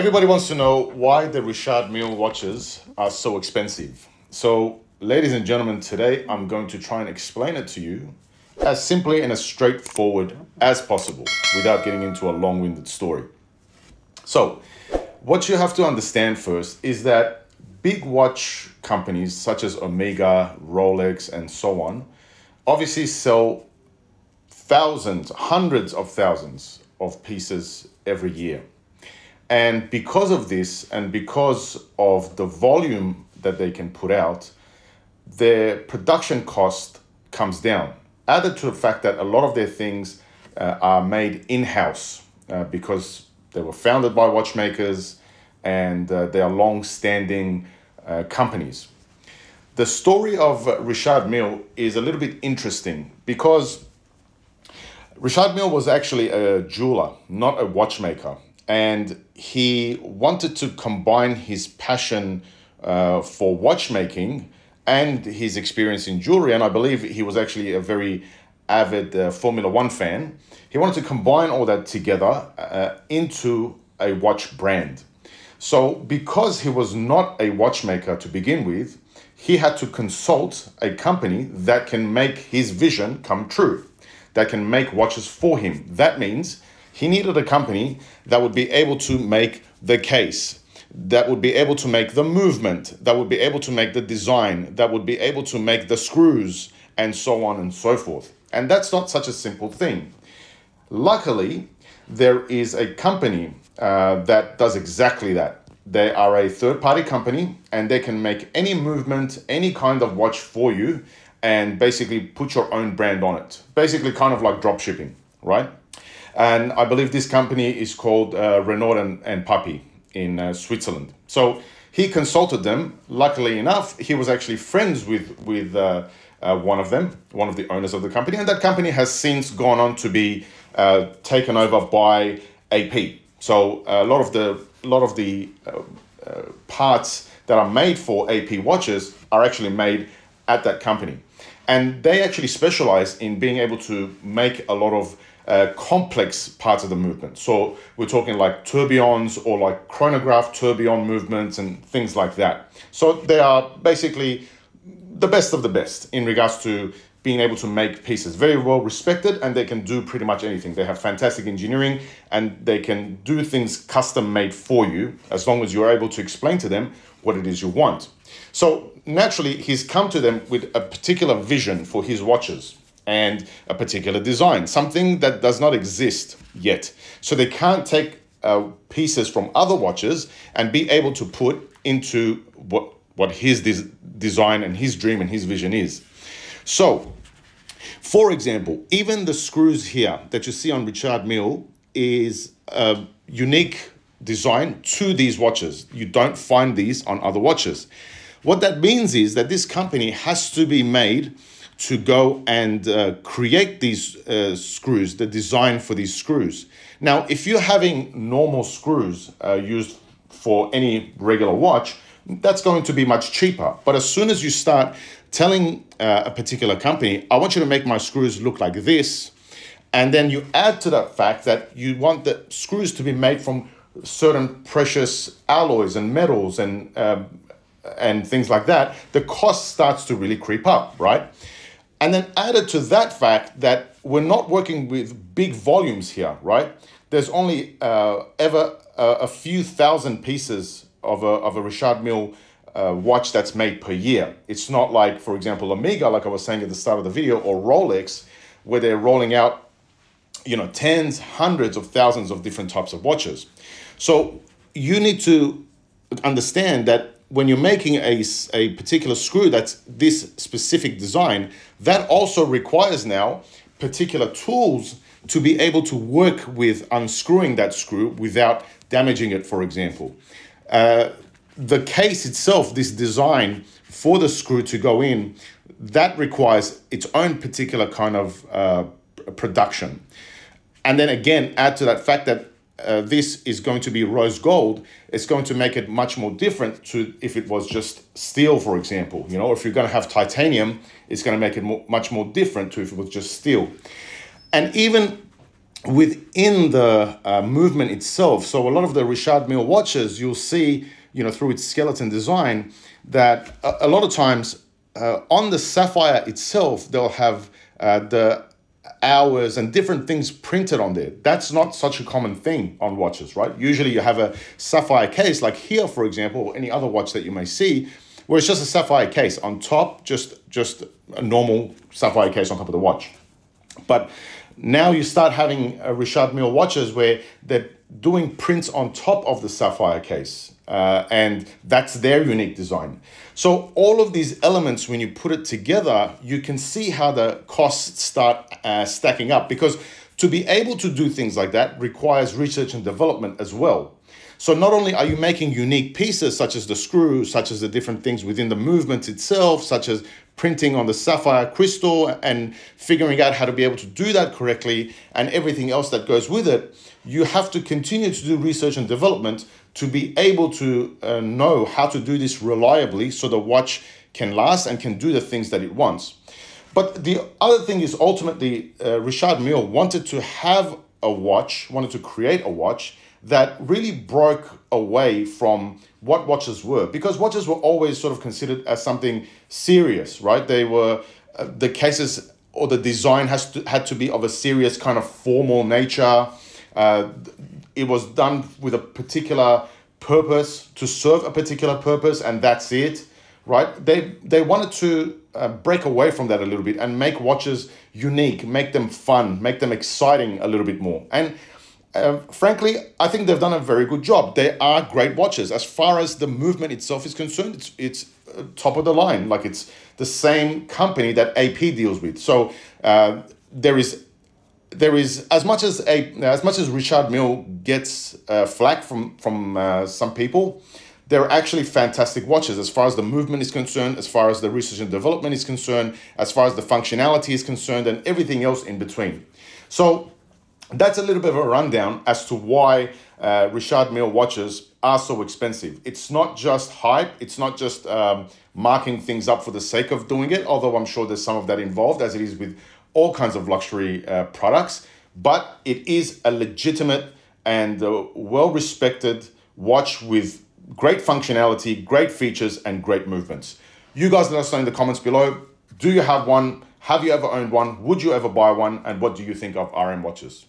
Everybody wants to know why the Richard Mille watches are so expensive. So, ladies and gentlemen, today I'm going to try and explain it to you as simply and as straightforward as possible without getting into a long-winded story. So, what you have to understand first is that big watch companies such as Omega, Rolex, and so on obviously sell thousands, hundreds of thousands of pieces every year. And because of this, and because of the volume that they can put out, their production cost comes down. Added to the fact that a lot of their things are made in-house because they were founded by watchmakers and they are long-standing companies. The story of Richard Mille is a little bit interesting because Richard Mille was actually a jeweler, not a watchmaker. And he wanted to combine his passion for watchmaking and his experience in jewelry. And I believe he was actually a very avid Formula One fan. He wanted to combine all that together into a watch brand. So because he was not a watchmaker to begin with, he had to consult a company that can make his vision come true, that can make watches for him. That means he needed a company that would be able to make the case, that would be able to make the movement, that would be able to make the design, that would be able to make the screws, and so on and so forth. And that's not such a simple thing. Luckily, there is a company that does exactly that. They are a third-party company, and they can make any movement, any kind of watch for you, and basically put your own brand on it. Basically kind of like drop shipping, right? And I believe this company is called Renaud and Papi in Switzerland. So he consulted them. Luckily enough, he was actually friends with one of them, one of the owners of the company. And that company has since gone on to be taken over by AP. So a lot of the parts that are made for AP watches are actually made at that company. And they actually specialize in being able to make a lot of complex parts of the movement. So we're talking like tourbillons or like chronograph tourbillon movements and things like that. So they are basically the best of the best in regards to being able to make pieces. Very well respected, and they can do pretty much anything. They have fantastic engineering and they can do things custom made for you as long as you're able to explain to them what it is you want. So naturally, he's come to them with a particular vision for his watches and a particular design, something that does not exist yet. So they can't take pieces from other watches and be able to put into what his design and his dream and his vision is. So, for example, even the screws here that you see on Richard Mille is a unique design to these watches. You don't find these on other watches. What that means is that this company has to be made to go and create these screws, the design for these screws. Now, if you're having normal screws used for any regular watch, that's going to be much cheaper. But as soon as you start telling a particular company, I want you to make my screws look like this, and then you add to that fact that you want the screws to be made from certain precious alloys and metals and things like that, the cost starts to really creep up, right? And then added to that fact that we're not working with big volumes here, right? There's only ever a few thousand pieces of a Richard Mille watch that's made per year. It's not like, for example, Omega, like I was saying at the start of the video, or Rolex, where they're rolling out, you know, tens, hundreds of thousands of different types of watches. So you need to understand that when you're making a particular screw that's this specific design, that also requires now particular tools to be able to work with unscrewing that screw without damaging it, for example. The case itself, this design for the screw to go in, that requires its own particular kind of production. And then again, add to that fact that this is going to be rose gold. It's going to make it much more different to if it was just steel, for example. You know, if you're going to have titanium, it's going to make it much more different to if it was just steel. And even within the movement itself. So a lot of the Richard Mille watches, you'll see, through its skeleton design, that a lot of times on the sapphire itself, they'll have the hours and different things printed on there. That's not such a common thing on watches, right? Usually you have a sapphire case, like here, for example, or any other watch that you may see, where it's just a sapphire case on top, just a normal sapphire case on top of the watch. But now you start having Richard Mille watches where they're doing prints on top of the sapphire case, and that's their unique design. So all of these elements, when you put it together, you can see how the costs start stacking up, because to be able to do things like that requires research and development as well. So not only are you making unique pieces, such as the screw, such as the different things within the movement itself, such as printing on the sapphire crystal and figuring out how to be able to do that correctly and everything else that goes with it, you have to continue to do research and development to be able to know how to do this reliably so the watch can last and can do the things that it wants. But the other thing is, ultimately, Richard Mille wanted to create a watch that really broke away from what watches were, because watches were always sort of considered as something serious, right? They were, the cases or the design had to be of a serious kind of formal nature. It was done with a particular purpose, to serve a particular purpose, and that's it, right? They wanted to break away from that a little bit and make watches unique, make them fun, make them exciting a little bit more. And frankly, I think they've done a very good job. They are great watches. As far as the movement itself is concerned, it's top of the line. Like, it's the same company that AP deals with. So there is as much as Richard Mille gets flack from some people, they're actually fantastic watches as far as the movement is concerned, as far as the research and development is concerned, as far as the functionality is concerned, and everything else in between. So that's a little bit of a rundown as to why Richard Mille watches are so expensive. It's not just hype. It's not just marking things up for the sake of doing it, although I'm sure there's some of that involved, as it is with all kinds of luxury products. But it is a legitimate and well-respected watch with great functionality, great features, and great movements. You guys let us know in the comments below. Do you have one? Have you ever owned one? Would you ever buy one? And what do you think of RM watches?